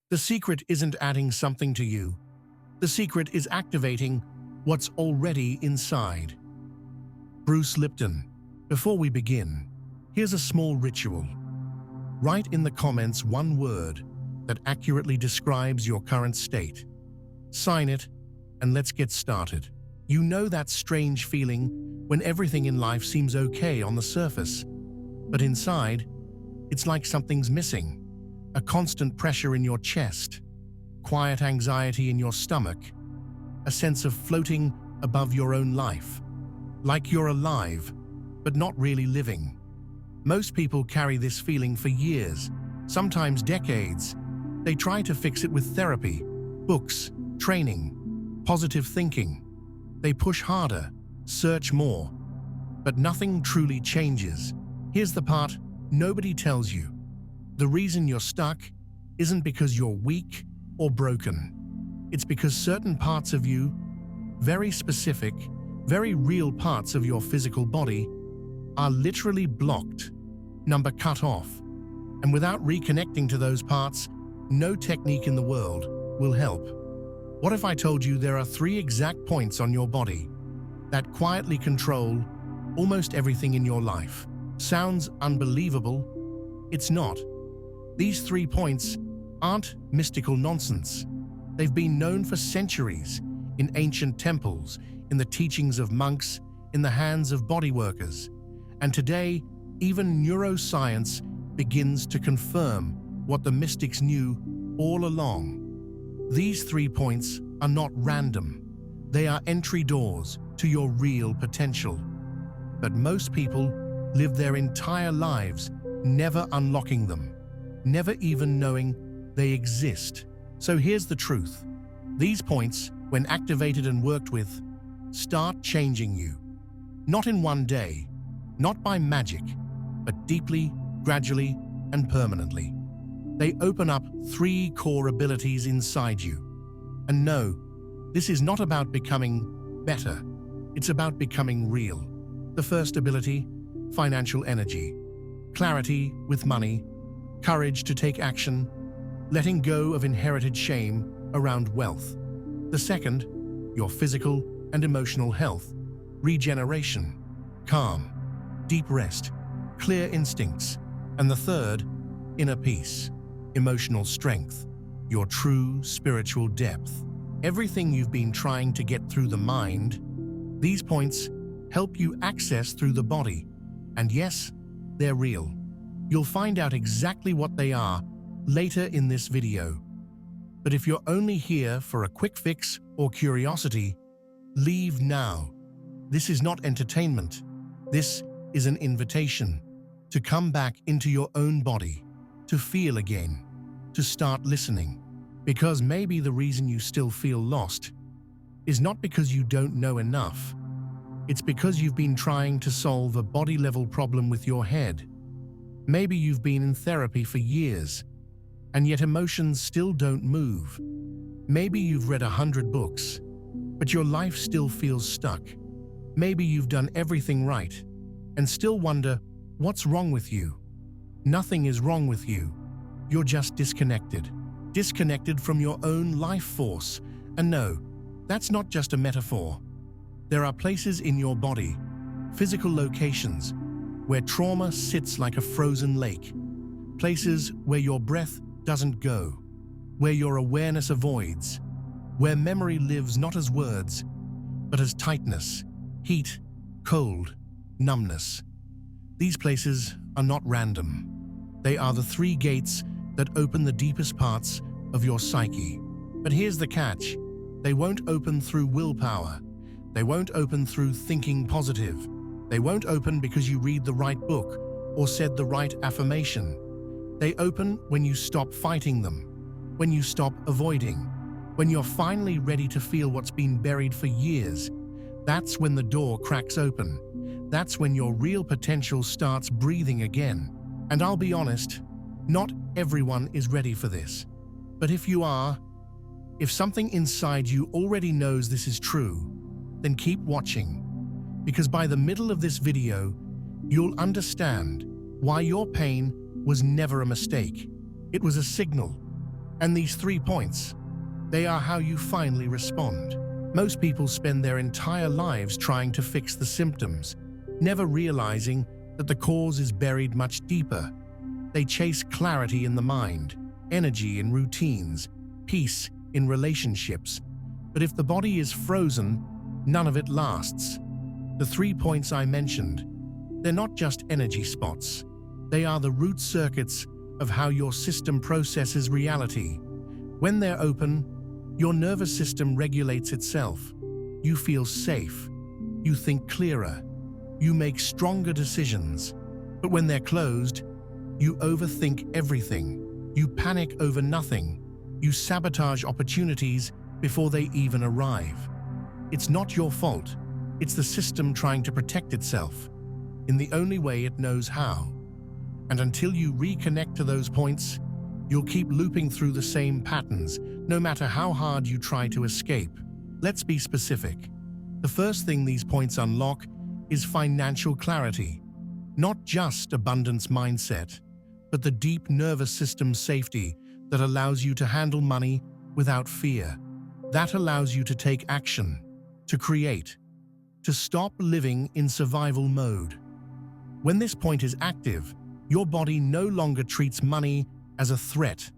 The secret isn't adding something to you. The secret is activating what's already inside. Bruce Lipton. Before we begin, here's a small ritual. Write in the comments one word that accurately describes your current state. Sign it, and let's get started. You know that strange feeling when everything in life seems okay on the surface, but inside, it's like something's missing. A constant pressure in your chest, quiet anxiety in your stomach, a sense of floating above your own life. Like you're alive, but not really living. Most people carry this feeling for years, sometimes decades. They try to fix it with therapy, books, training, positive thinking. They push harder, search more, but nothing truly changes. Here's the part nobody tells you. The reason you're stuck isn't because you're weak or broken. It's because certain parts of you, very specific, very real parts of your physical body, are literally blocked, number cut off. And without reconnecting to those parts, no technique in the world will help. What if I told you there are 3 exact points on your body that quietly control almost everything in your life? Sounds unbelievable? It's not. These 3 points aren't mystical nonsense. They've been known for centuries in ancient temples, in the teachings of monks, in the hands of body workers. And today, even neuroscience begins to confirm what the mystics knew all along. These 3 points are not random. They are entry doors to your real potential. But most people live their entire lives never unlocking them, never even knowing they exist. So here's the truth. These points, when activated and worked with, start changing you. Not in one day, not by magic, but deeply, gradually, and permanently. They open up 3 core abilities inside you. And no, this is not about becoming better. It's about becoming real. The first ability, financial energy. Clarity with money, courage to take action, letting go of inherited shame around wealth. The second, your physical and emotional health, regeneration, calm, deep rest, clear instincts. And the third, inner peace, emotional strength, your true spiritual depth. Everything you've been trying to get through the mind, these points help you access through the body. And yes, they're real. You'll find out exactly what they are later in this video. But if you're only here for a quick fix or curiosity, leave now. This is not entertainment. This is an invitation to come back into your own body, to feel again, to start listening. Because maybe the reason you still feel lost is not because you don't know enough. It's because you've been trying to solve a body-level problem with your head. Maybe you've been in therapy for years, and yet emotions still don't move. Maybe you've read 100 books, but your life still feels stuck. Maybe you've done everything right, and still wonder, what's wrong with you? Nothing is wrong with you. You're just disconnected. Disconnected from your own life force. And no, that's not just a metaphor. There are places in your body, physical locations, where trauma sits like a frozen lake. Places where your breath doesn't go, where your awareness avoids, where memory lives not as words, but as tightness, heat, cold, numbness. These places are not random. They are the 3 gates that open the deepest parts of your psyche. But here's the catch. They won't open through willpower. They won't open through thinking positive. They won't open because you read the right book or said the right affirmation. They open when you stop fighting them, when you stop avoiding, when you're finally ready to feel what's been buried for years. That's when the door cracks open. That's when your real potential starts breathing again. And I'll be honest, not everyone is ready for this. But if you are, if something inside you already knows this is true, then keep watching. Because by the middle of this video, you'll understand why your pain was never a mistake. It was a signal. And these 3 points, they are how you finally respond. Most people spend their entire lives trying to fix the symptoms, never realizing that the cause is buried much deeper. They chase clarity in the mind, energy in routines, peace in relationships. But if the body is frozen, none of it lasts. The 3 points I mentioned, they're not just energy spots. They are the root circuits of how your system processes reality. When they're open, your nervous system regulates itself. You feel safe. You think clearer. You make stronger decisions. But when they're closed, you overthink everything. You panic over nothing. You sabotage opportunities before they even arrive. It's not your fault. It's the system trying to protect itself in the only way it knows how. And until you reconnect to those points, you'll keep looping through the same patterns, no matter how hard you try to escape. Let's be specific. The first thing these points unlock is financial clarity. Not just abundance mindset, but the deep nervous system safety that allows you to handle money without fear. That allows you to take action, to create, to stop living in survival mode. When this point is active, your body no longer treats money as a threat.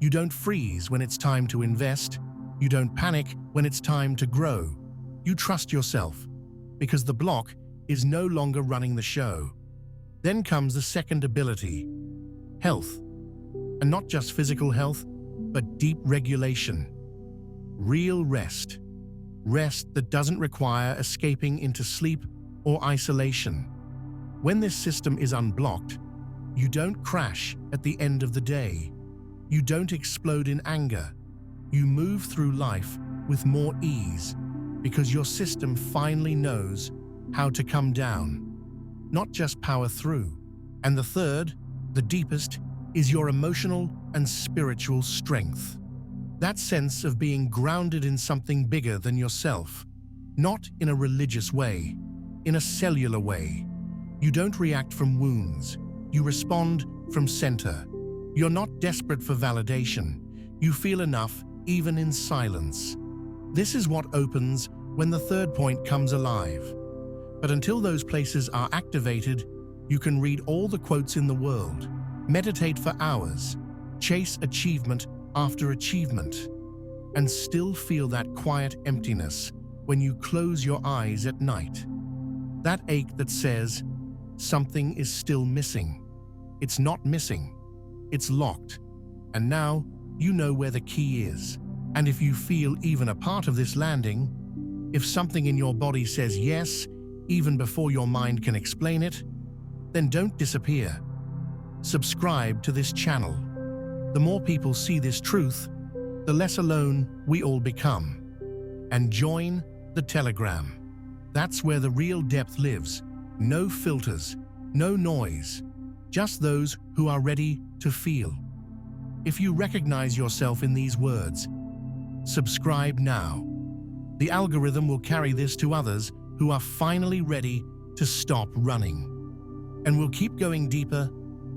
You don't freeze when it's time to invest. You don't panic when it's time to grow. You trust yourself, because the block is no longer running the show. Then comes the second ability, health. And not just physical health, but deep regulation. Real rest. Rest that doesn't require escaping into sleep or isolation. When this system is unblocked, you don't crash at the end of the day. You don't explode in anger. You move through life with more ease because your system finally knows how to come down, not just power through. And the third, the deepest, is your emotional and spiritual strength. That sense of being grounded in something bigger than yourself, not in a religious way, in a cellular way. You don't react from wounds. You respond from center. You're not desperate for validation. You feel enough even in silence. This is what opens when the third point comes alive. But until those places are activated, you can read all the quotes in the world, meditate for hours, chase achievement after achievement, and still feel that quiet emptiness when you close your eyes at night. That ache that says, something is still missing. It's not missing. It's locked. And now you know where the key is. And if you feel even a part of this landing, if something in your body says yes, even before your mind can explain it, then don't disappear. Subscribe to this channel. The more people see this truth, the less alone we all become. And join the Telegram. That's where the real depth lives. No filters, no noise, just those who are ready to feel. If you recognize yourself in these words, subscribe now. The algorithm will carry this to others who are finally ready to stop running. And we'll keep going deeper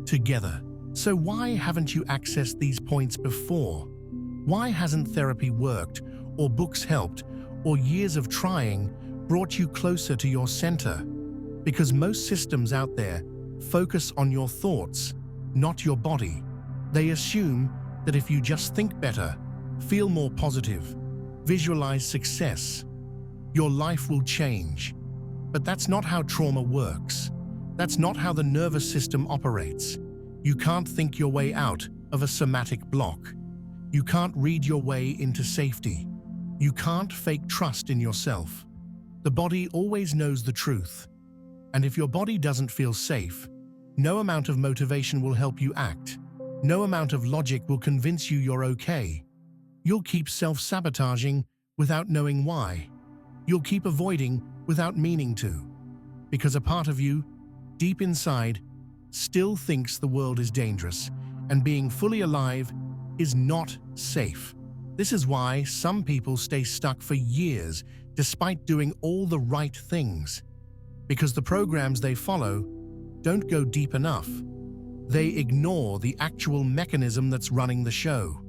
together. So why haven't you accessed these points before? Why hasn't therapy worked, or books helped, or years of trying brought you closer to your center? Because most systems out there focus on your thoughts, not your body. They assume that if you just think better, feel more positive, visualize success, your life will change. But that's not how trauma works. That's not how the nervous system operates. You can't think your way out of a somatic block. You can't read your way into safety. You can't fake trust in yourself. The body always knows the truth. And if your body doesn't feel safe, no amount of motivation will help you act. No amount of logic will convince you you're okay. You'll keep self-sabotaging without knowing why. You'll keep avoiding without meaning to. Because a part of you, deep inside, still thinks the world is dangerous and being fully alive is not safe. This is why some people stay stuck for years despite doing all the right things. Because the programs they follow don't go deep enough. They ignore the actual mechanism that's running the show.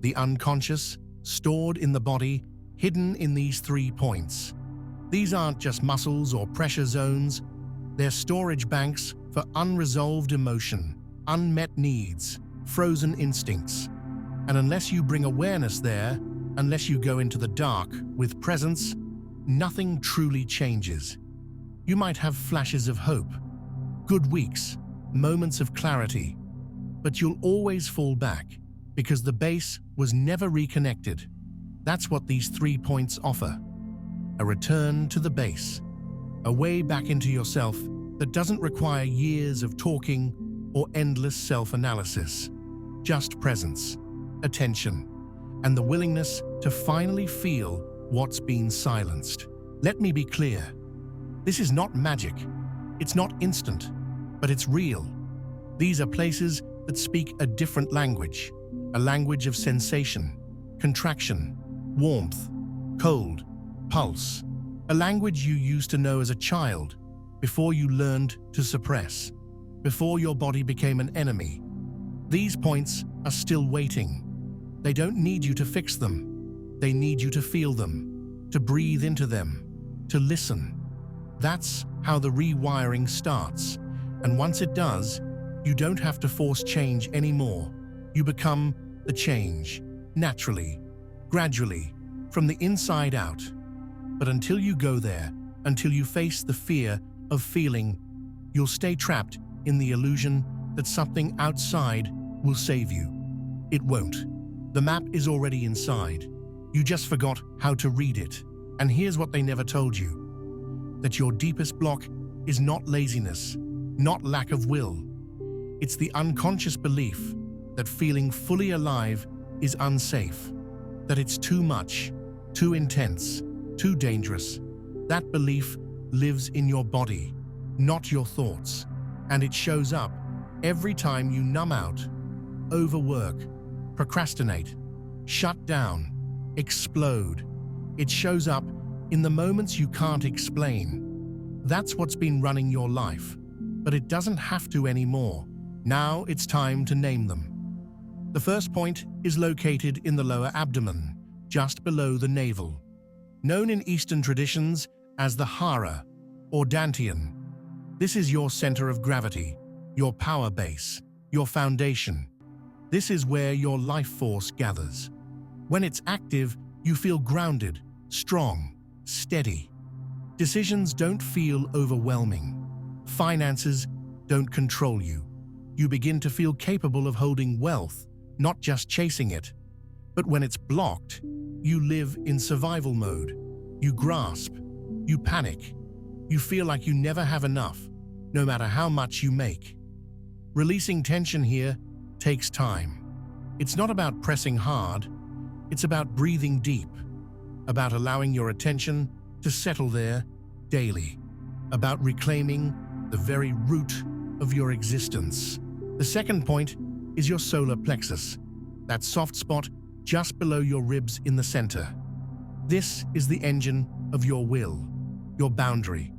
the unconscious, stored in the body, hidden in these 3 points. These aren't just muscles or pressure zones, they're storage banks for unresolved emotion, unmet needs, frozen instincts. And unless you bring awareness there, unless you go into the dark with presence, nothing truly changes. You might have flashes of hope, good weeks, moments of clarity, but you'll always fall back because the base was never reconnected. That's what these 3 points offer. A return to the base, a way back into yourself that doesn't require years of talking or endless self-analysis. Just presence, attention, and the willingness to finally feel what's been silenced. Let me be clear. This is not magic. It's not instant, but it's real. These are places that speak a different language, a language of sensation, contraction, warmth, cold, pulse, a language you used to know as a child before you learned to suppress, before your body became an enemy. These points are still waiting. They don't need you to fix them. They need you to feel them, to breathe into them, to listen. That's how the rewiring starts. And once it does, you don't have to force change anymore. You become the change, naturally, gradually, from the inside out. But until you go there, until you face the fear of feeling, you'll stay trapped in the illusion that something outside will save you. It won't. The map is already inside. You just forgot how to read it. And here's what they never told you: that your deepest block is not laziness, not lack of will. It's the unconscious belief that feeling fully alive is unsafe, that it's too much, too intense, too dangerous. That belief lives in your body, not your thoughts, and it shows up every time you numb out, overwork, procrastinate, shut down, explode. It shows up in the moments you can't explain. That's what's been running your life, but it doesn't have to anymore. Now it's time to name them. The first point is located in the lower abdomen, just below the navel. Known in Eastern traditions as the hara or dantian, this is your center of gravity, your power base, your foundation. This is where your life force gathers. When it's active, you feel grounded, strong, steady. Decisions don't feel overwhelming. Finances don't control you. You begin to feel capable of holding wealth, not just chasing it. But when it's blocked, you live in survival mode. You grasp, you panic, you feel like you never have enough, no matter how much you make. Releasing tension here takes time. It's not about pressing hard, it's about breathing deep, about allowing your attention to settle there daily, about reclaiming the very root of your existence. The second point is your solar plexus, that soft spot just below your ribs in the center. This is the engine of your will, your boundary,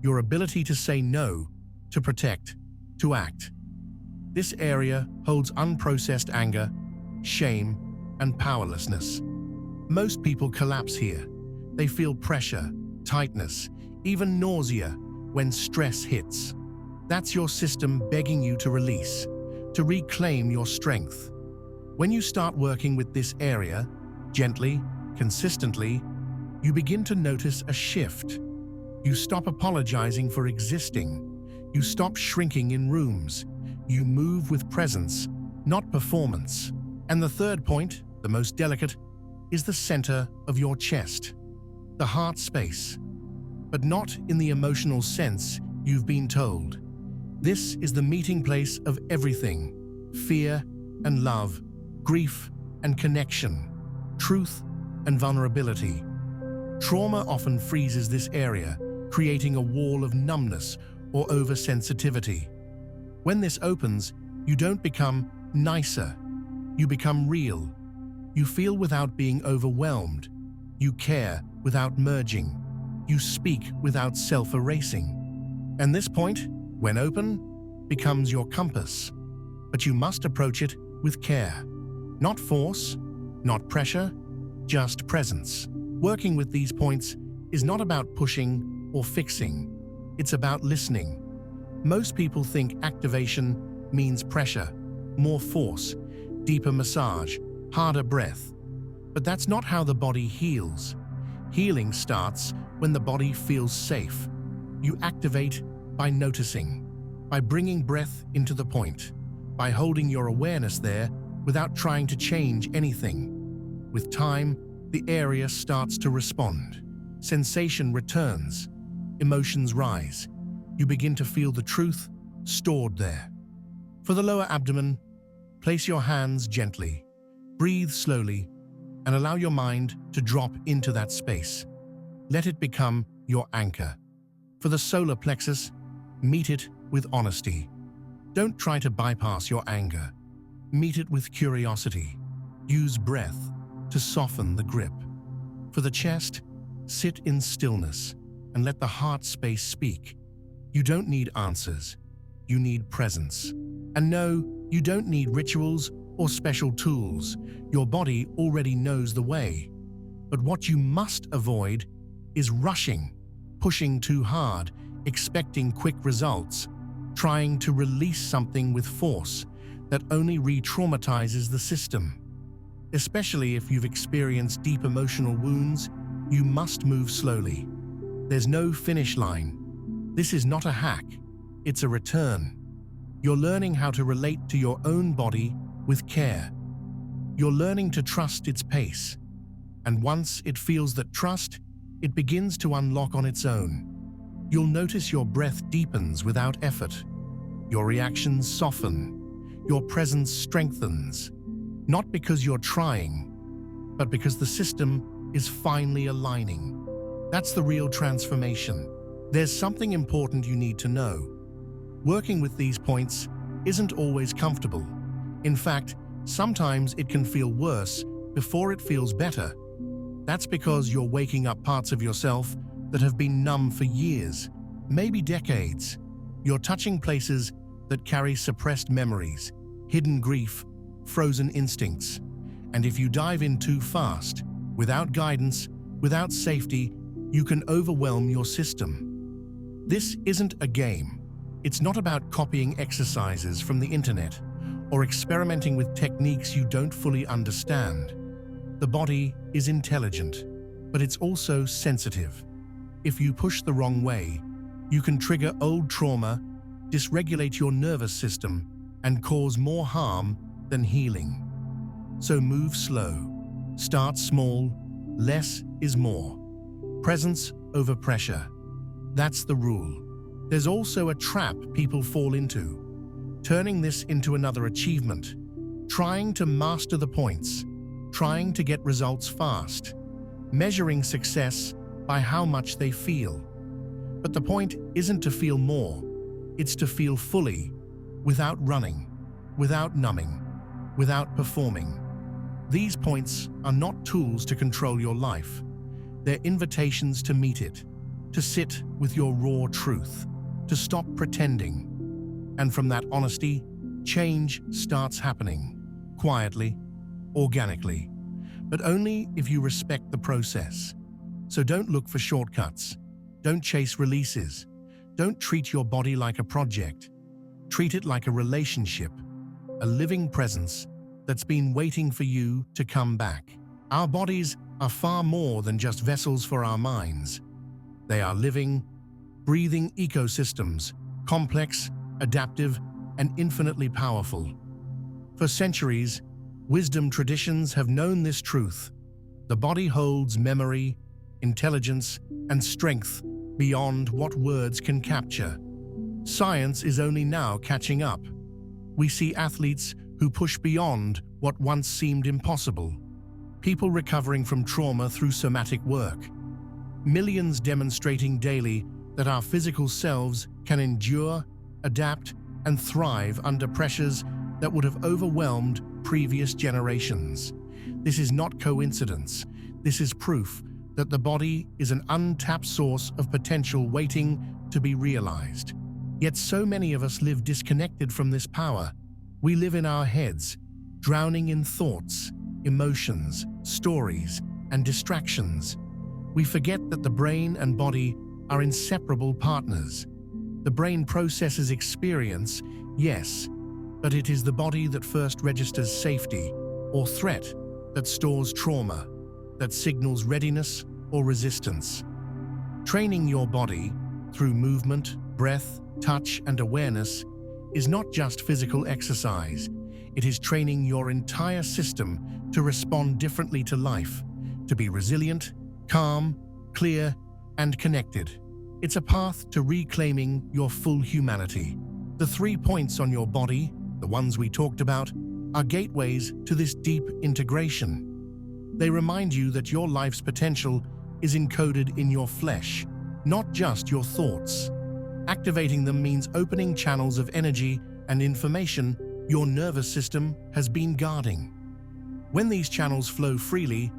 your ability to say no, to protect, to act. This area holds unprocessed anger, shame, and powerlessness. Most people collapse here. They feel pressure, tightness, even nausea when stress hits. That's your system begging you to release, to reclaim your strength. When you start working with this area, gently, consistently, you begin to notice a shift. You stop apologizing for existing. You stop shrinking in rooms. You move with presence, not performance. And the third point, the most delicate, is the center of your chest, the heart space. But not in the emotional sense you've been told. This is the meeting place of everything: fear and love, grief and connection, truth and vulnerability. Trauma often freezes this area, creating a wall of numbness or oversensitivity. When this opens, you don't become nicer. You become real. You feel without being overwhelmed. You care without merging. You speak without self-erasing. And this point, when open, becomes your compass. But you must approach it with care. Not force, Not pressure, just presence. Working with these points is not about pushing or fixing. It's about listening. Most people think activation means pressure, more force, deeper massage, harder breath. But that's not how the body heals. Healing starts when the body feels safe. You activate by noticing, by bringing breath into the point, by holding your awareness there without trying to change anything. With time, the area starts to respond. Sensation returns. Emotions rise. You begin to feel the truth stored there. For the lower abdomen, place your hands gently. Breathe slowly and allow your mind to drop into that space. Let it become your anchor. For the solar plexus, meet it with honesty. Don't try to bypass your anger. Meet it with curiosity. Use breath to soften the grip. For the chest, sit in stillness and let the heart space speak. You don't need answers. You need presence. And no, you don't need rituals or special tools. Your body already knows the way. But what you must avoid is rushing, pushing too hard, expecting quick results, trying to release something with force that only re-traumatizes the system. Especially if you've experienced deep emotional wounds, you must move slowly. There's no finish line. This is not a hack, it's a return. You're learning how to relate to your own body with care. You're learning to trust its pace. And once it feels that trust, it begins to unlock on its own. You'll notice your breath deepens without effort. Your reactions soften. Your presence strengthens. Not because you're trying, but because the system is finally aligning. That's the real transformation. There's something important you need to know. Working with these points isn't always comfortable. In fact, sometimes it can feel worse before it feels better. That's because you're waking up parts of yourself that have been numb for years, maybe decades. You're touching places that carry suppressed memories, hidden grief, frozen instincts. And if you dive in too fast, without guidance, without safety, you can overwhelm your system. This isn't a game. It's not about copying exercises from the internet or experimenting with techniques you don't fully understand. The body is intelligent, but it's also sensitive. If you push the wrong way, you can trigger old trauma, dysregulate your nervous system, and cause more harm than healing. So move slow. Start small. Less is more. Presence over pressure. That's the rule. There's also a trap people fall into, turning this into another achievement, trying to master the points, trying to get results fast, measuring success by how much they feel. But the point isn't to feel more, it's to feel fully, without running, without numbing, without performing. These points are not tools to control your life. They're invitations to meet it, to sit with your raw truth, to stop pretending. And from that honesty, change starts happening, quietly, organically, but only if you respect the process. So don't look for shortcuts. Don't chase releases. Don't treat your body like a project. Treat it like a relationship, a living presence that's been waiting for you to come back. Our bodies are far more than just vessels for our minds. They are living, breathing ecosystems, complex, adaptive, and infinitely powerful. For centuries, wisdom traditions have known this truth. The body holds memory, intelligence, and strength beyond what words can capture. Science is only now catching up. We see athletes who push beyond what once seemed impossible. People recovering from trauma through somatic work. Millions demonstrating daily that our physical selves can endure, adapt, and thrive under pressures that would have overwhelmed previous generations. This is not coincidence. This is proof that the body is an untapped source of potential waiting to be realized. Yet so many of us live disconnected from this power. We live in our heads, drowning in thoughts, emotions, stories, and distractions. We forget that the brain and body are inseparable partners. The brain processes experience, yes, but it is the body that first registers safety or threat, that stores trauma, that signals readiness or resistance. Training your body through movement, breath, touch, and awareness is not just physical exercise. It is training your entire system to respond differently to life, to be resilient, calm, clear, and connected. It's a path to reclaiming your full humanity. The 3 points on your body, the ones we talked about, are gateways to this deep integration. They remind you that your life's potential is encoded in your flesh, not just your thoughts. Activating them means opening channels of energy and information your nervous system has been guarding. When these channels flow freely,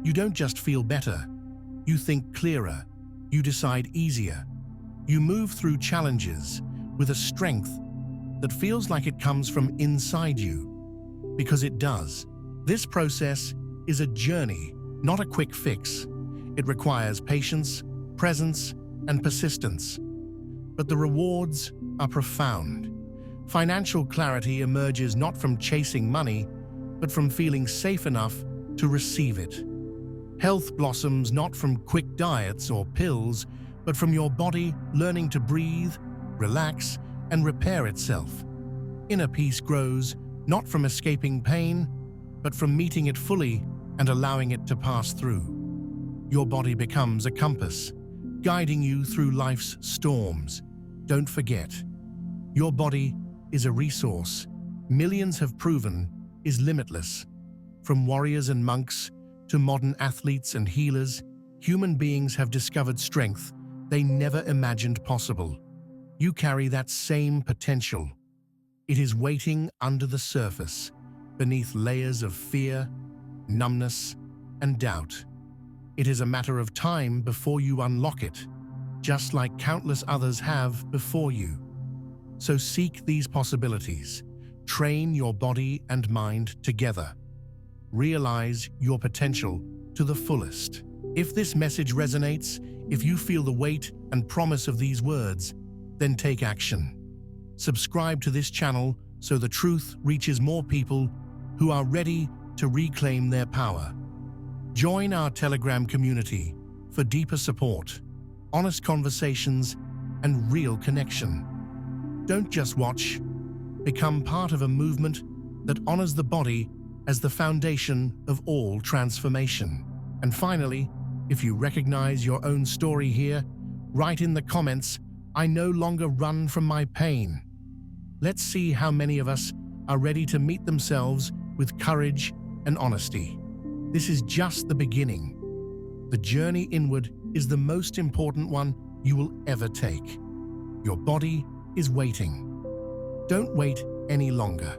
you don't just feel better. You think clearer. You decide easier. You move through challenges with a strength that feels like it comes from inside you. Because it does. This process is a journey, not a quick fix. It requires patience, presence, and persistence. But the rewards are profound. Financial clarity emerges not from chasing money, but from feeling safe enough to receive it. Health blossoms not from quick diets or pills, but from your body learning to breathe, relax, and repair itself. Inner peace grows not from escaping pain, but from meeting it fully and allowing it to pass through. Your body becomes a compass, guiding you through life's storms. Don't forget, your body is a resource millions have proven is limitless. From warriors and monks to modern athletes and healers, human beings have discovered strength they never imagined possible. You carry that same potential. It is waiting under the surface, beneath layers of fear, numbness, and doubt. It is a matter of time before you unlock it, just like countless others have before you. So seek these possibilities. Train your body and mind together. Realize your potential to the fullest. If this message resonates, if you feel the weight and promise of these words, then take action. Subscribe to this channel so the truth reaches more people who are ready to reclaim their power. Join our Telegram community for deeper support, honest conversations, and real connection. Don't just watch. Become part of a movement that honors the body as the foundation of all transformation. And finally, if you recognize your own story here, write in the comments, "I no longer run from my pain." Let's see how many of us are ready to meet themselves with courage and honesty. This is just the beginning. The journey inward is the most important one you will ever take. Your body is waiting. Don't wait any longer.